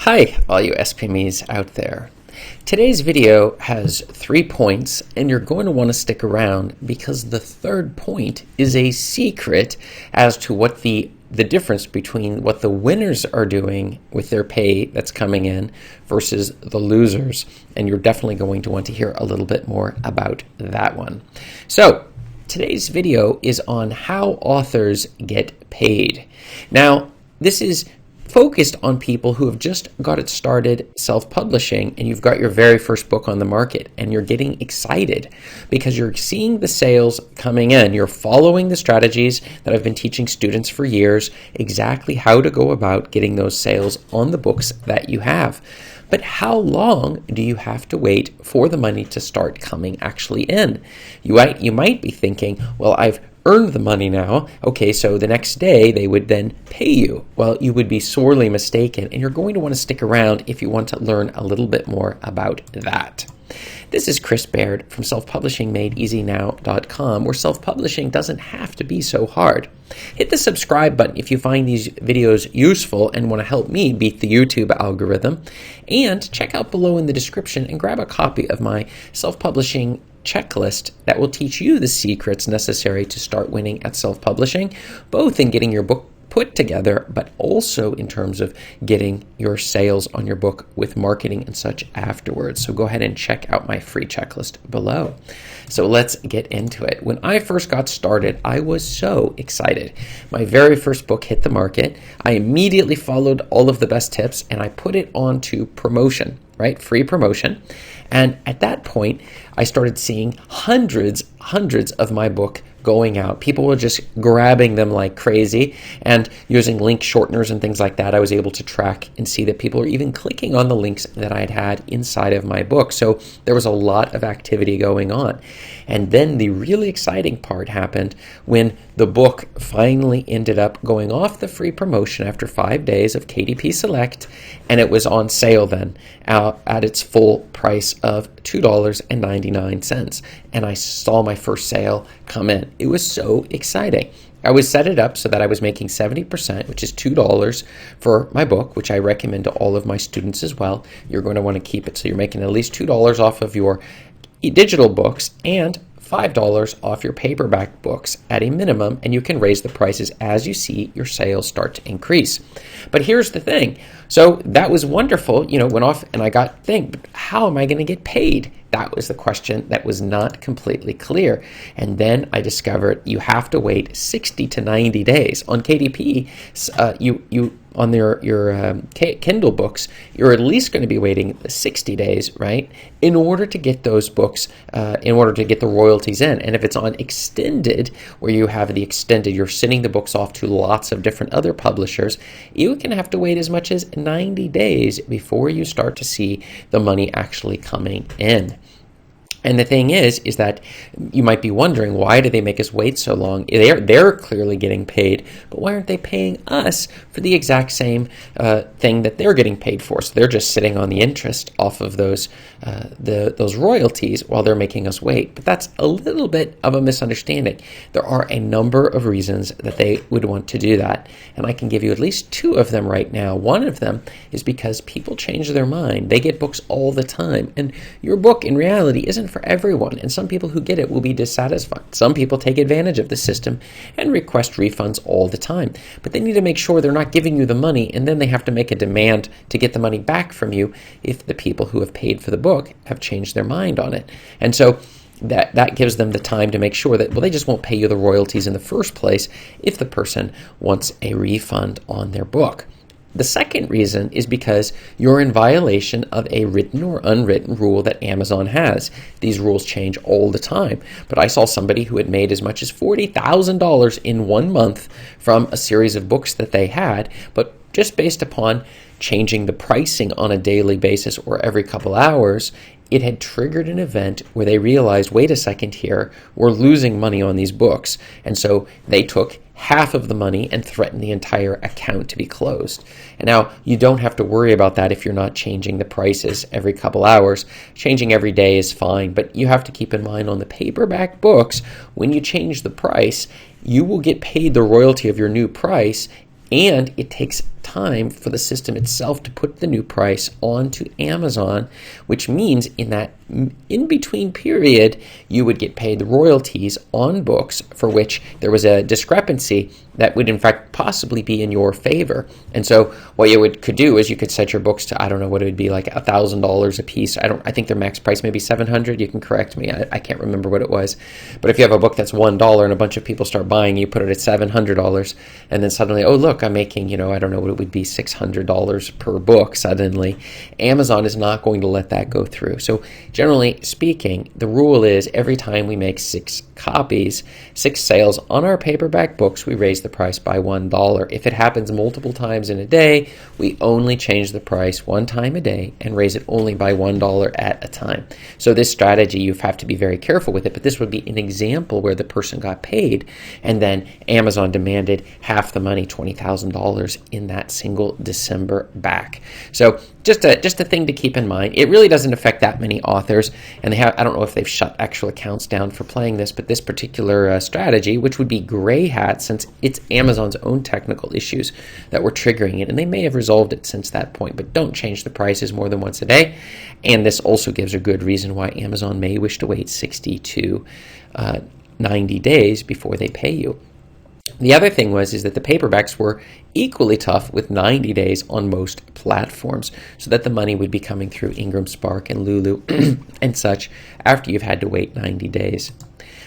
Hi, all you SPMEs out there. Today's video has 3 points, and you're going to want to stick around because the third point is a secret as to what the difference between what the winners are doing with their pay that's coming in versus the losers. And you're definitely going to want to hear a little bit more about that one. So today's video is on how authors get paid. Now, this is focused on people who have just got it started self-publishing, and you've got your very first book on the market and you're getting excited because you're seeing the sales coming in. You're following the strategies that I've been teaching students for years, exactly how to go about getting those sales on the books that you have. But how long do you have to wait for the money to start coming actually in? You might be thinking, well, I've earned the money now. Okay, so the next day they would then pay you. Well, you would be sorely mistaken, and you're going to want to stick around if you want to learn a little bit more about that. This is Chris Baird from selfpublishingmadeeasynow.com, where self-publishing doesn't have to be so hard. Hit the subscribe button if you find these videos useful and want to help me beat the YouTube algorithm. And check out below in the description and grab a copy of my self-publishing checklist that will teach you the secrets necessary to start winning at self-publishing, both in getting your book put together, but also in terms of getting your sales on your book with marketing and such afterwards. So go ahead and check out my free checklist below. So let's get into it. When I first got started, I was so excited. My very first book hit the market. I immediately followed all of the best tips and I put it onto promotion, right? Free promotion. And at that point, I started seeing hundreds of my book going out. People were just grabbing them like crazy, and using link shorteners and things like that, I was able to track and see that people were even clicking on the links that I had inside of my book. So there was a lot of activity going on. And then the really exciting part happened when the book finally ended up going off the free promotion after 5 days of KDP Select, and it was on sale then at its full price of $2.99. And I saw my first sale come in. It was so exciting. I was set it up so that I was making 70%, which is $2 for my book, which I recommend to all of my students as well. You're going to want to keep it so you're making at least $2 off of your digital books and $5 off your paperback books at a minimum, and you can raise the prices as you see your sales start to increase. But here's the thing. So that was wonderful, went off, and I got thinking, how am I going to get paid? That was the question that was not completely clear. And then I discovered you have to wait 60 to 90 days. On KDP, on your Kindle books, you're at least going to be waiting 60 days, right, in order to get those books, in order to get the royalties in. And if it's on extended, where you have the extended, you're sending the books off to lots of different other publishers, you can have to wait as much as 90 days before you start to see the money actually coming in. And the thing is that you might be wondering, why do they make us wait so long? They're clearly getting paid, but why aren't they paying us for the exact same thing that they're getting paid for? So they're just sitting on the interest off of those royalties while they're making us wait. But that's a little bit of a misunderstanding. There are a number of reasons that they would want to do that, and I can give you at least 2 of them right now. One of them is because people change their mind. They get books all the time, and your book in reality isn't for everyone, and some people who get it will be dissatisfied. Some people take advantage of the system and request refunds all the time, but they need to make sure they're not giving you the money, and then they have to make a demand to get the money back from you if the people who have paid for the book have changed their mind on it. And so that gives them the time to make sure that, well, they just won't pay you the royalties in the first place if the person wants a refund on their book. The second reason is because you're in violation of a written or unwritten rule that Amazon has. These rules change all the time, but I saw somebody who had made as much as $40,000 in 1 month from a series of books that they had, but just based upon changing the pricing on a daily basis or every couple hours, it had triggered an event where they realized, wait a second here, we're losing money on these books. And so they took half of the money and threaten the entire account to be closed. And now you don't have to worry about that if you're not changing the prices every couple hours. Changing every day is fine, but you have to keep in mind on the paperback books, when you change the price, you will get paid the royalty of your new price, and it takes time for the system itself to put the new price onto Amazon, which means in that in-between period, you would get paid the royalties on books for which there was a discrepancy that would in fact possibly be in your favor. And so what you could do is you could set your books to, I don't know what it would be, like $1,000 a piece. I think their max price may be $700. You can correct me. I can't remember what it was. But if you have a book that's $1 and a bunch of people start buying, you put it at $700, and then suddenly, oh look, I'm making, I don't know what it would be, $600 per book suddenly. Amazon is not going to let that go through. So generally speaking, the rule is every time we make 6 sales on our paperback books, we raise the price by $1. If it happens multiple times in a day, we only change the price one time a day and raise it only by $1 at a time. So this strategy, you have to be very careful with it, but this would be an example where the person got paid and then Amazon demanded half the money, $20,000 in that single December back. So just a thing to keep in mind. It really doesn't affect that many authors, and I don't know if they've shut actual accounts down for playing this, but this particular strategy, which would be gray hat since it's Amazon's own technical issues that were triggering it, and they may have resolved it since that point, but don't change the prices more than once a day. And this also gives a good reason why Amazon may wish to wait 60 to 90 days before they pay you. The other thing is that the paperbacks were equally tough with 90 days on most platforms, so that the money would be coming through Ingram Spark and Lulu and such after you've had to wait 90 days.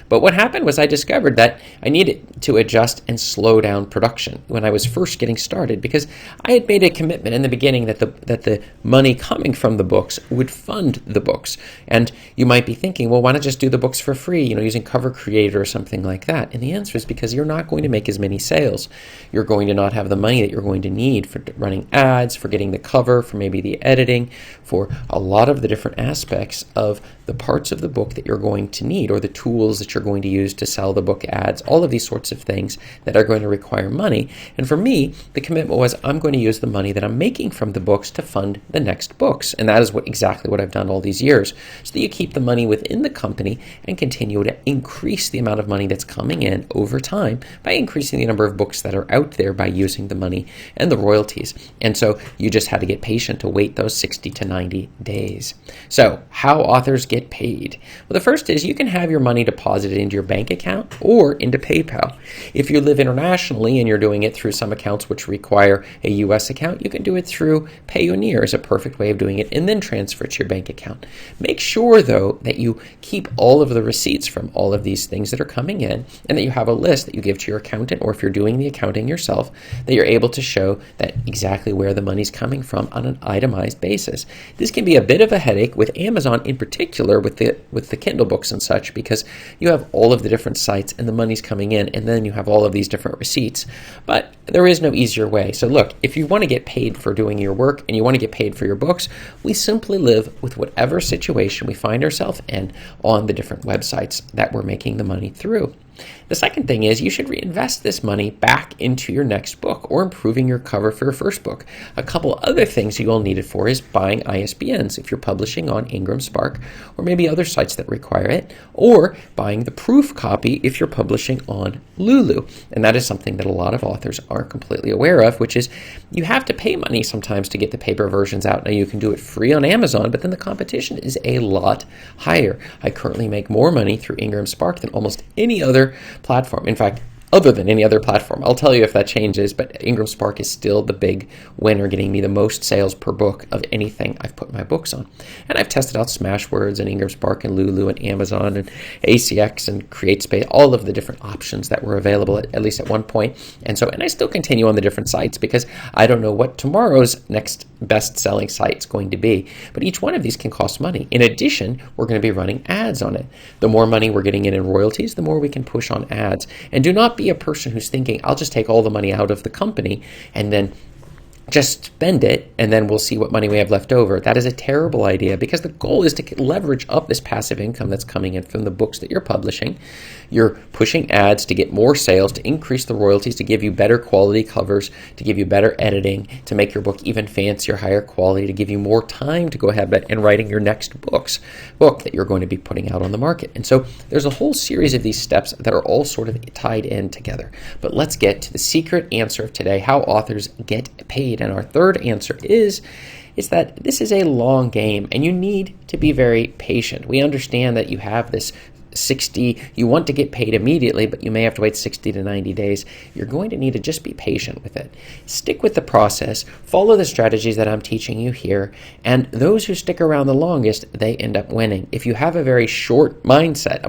But what happened was I discovered that I needed to adjust and slow down production when I was first getting started, because I had made a commitment in the beginning that the money coming from the books would fund the books. And you might be thinking, well, why not just do the books for free, using Cover Creator or something like that? And the answer is because you're not going to make as many sales. You're going to not have the money that you're going to need for running ads, for getting the cover, for maybe the editing, for a lot of the different aspects of the parts of the book that you're going to need, or the tools that you're going to use to sell the book ads, all of these sorts of things that are going to require money. And for me, the commitment was I'm going to use the money that I'm making from the books to fund the next books. And that is exactly what I've done all these years, so that you keep the money within the company and continue to increase the amount of money that's coming in over time by increasing the number of books that are out there by using the money and the royalties. And so you just had to get patient to wait those 60 to 90 days. So how authors get paid? Well, the first is you can have your money deposited into your bank account or into PayPal. If you live internationally and you're doing it through some accounts which require a US account, you can do it through Payoneer is a perfect way of doing it, and then transfer it to your bank account. Make sure, though, that you keep all of the receipts from all of these things that are coming in, and that you have a list that you give to your accountant, or if you're doing the accounting yourself, that you're able to show that exactly where the money's coming from on an itemized basis. This can be a bit of a headache with Amazon in particular, with the Kindle books and such, because you have all of the different sites and the money's coming in, and then you have all of these different receipts. But there is no easier way. So look, if you want to get paid for doing your work and you want to get paid for your books, we simply live with whatever situation we find ourselves in on the different websites that we're making the money through. The second thing is you should reinvest this money back into your next book or improving your cover for your first book. A couple other things you will need it for is buying ISBNs if you're publishing on Ingram Spark or maybe other sites that require it, or buying the proof copy if you're publishing on Lulu. And that is something that a lot of authors aren't completely aware of, which is you have to pay money sometimes to get the paper versions out. Now you can do it free on Amazon, but then the competition is a lot higher. I currently make more money through Ingram Spark than almost any other platform. In fact, other than any other platform. I'll tell you if that changes, but Ingram Spark is still the big winner, getting me the most sales per book of anything I've put my books on. And I've tested out Smashwords and Ingram Spark and Lulu and Amazon and ACX and CreateSpace, all of the different options that were available at least at one point. And I still continue on the different sites because I don't know what tomorrow's next best-selling site is going to be. But each one of these can cost money. In addition, we're going to be running ads on it. The more money we're getting in royalties, the more we can push on ads. And do not be a person who's thinking, I'll just take all the money out of the company and then just spend it and then we'll see what money we have left over. That is a terrible idea, because the goal is to leverage up this passive income that's coming in from the books that you're publishing. You're pushing ads to get more sales, to increase the royalties, to give you better quality covers, to give you better editing, to make your book even fancier, higher quality, to give you more time to go ahead and writing your next book that you're going to be putting out on the market. And so there's a whole series of these steps that are all sort of tied in together. But let's get to the secret answer of today, how authors get paid. And our third answer is that this is a long game and you need to be very patient. We understand that you have this you want to get paid immediately, but you may have to wait 60 to 90 days. You're going to need to just be patient with it. Stick with the process, follow the strategies that I'm teaching you here, and those who stick around the longest, they end up winning. If you have a very short mindset,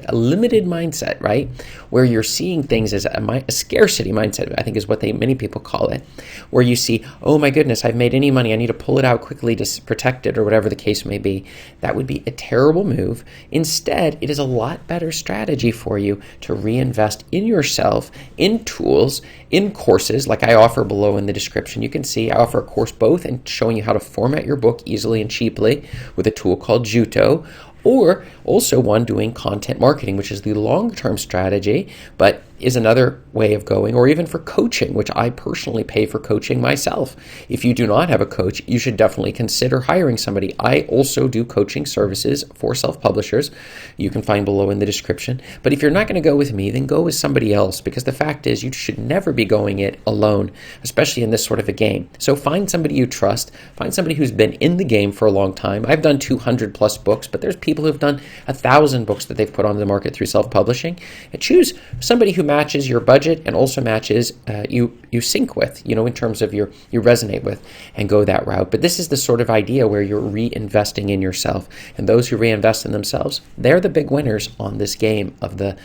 a limited mindset, right, where you're seeing things as a scarcity mindset, I think is what many people call it, where you see, oh my goodness, I've made any money, I need to pull it out quickly to protect it, or whatever the case may be, that would be a terrible move. Instead, it is a lot better strategy for you to reinvest in yourself, in tools, in courses like I offer below in the description. You can see I offer a course both in showing you how to format your book easily and cheaply with a tool called Juto, or also one doing content marketing, which is the long-term strategy, but is another way of going, or even for coaching, which I personally pay for coaching myself. If you do not have a coach, you should definitely consider hiring somebody. I also do coaching services for self-publishers. You can find below in the description. But if you're not going to go with me, then go with somebody else, because the fact is you should never be going it alone, especially in this sort of a game. So find somebody you trust, find somebody who's been in the game for a long time. I've done 200 plus books, but there's people who've done 1,000 books that they've put onto the market through self-publishing. And choose somebody who matches your budget and also matches you sync with, in terms of you resonate with, and go that route. But this is the sort of idea where you're reinvesting in yourself, and those who reinvest in themselves, they're the big winners on this game of the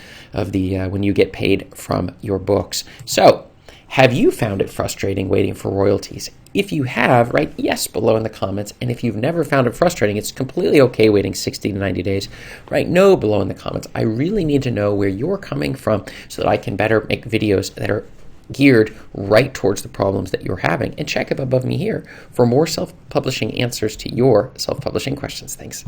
when you get paid from your books. So, have you found it frustrating waiting for royalties? If you have, write yes below in the comments. And if you've never found it frustrating, it's completely okay waiting 60 to 90 days. Write no below in the comments. I really need to know where you're coming from so that I can better make videos that are geared right towards the problems that you're having. And check up above me here for more self-publishing answers to your self-publishing questions. Thanks.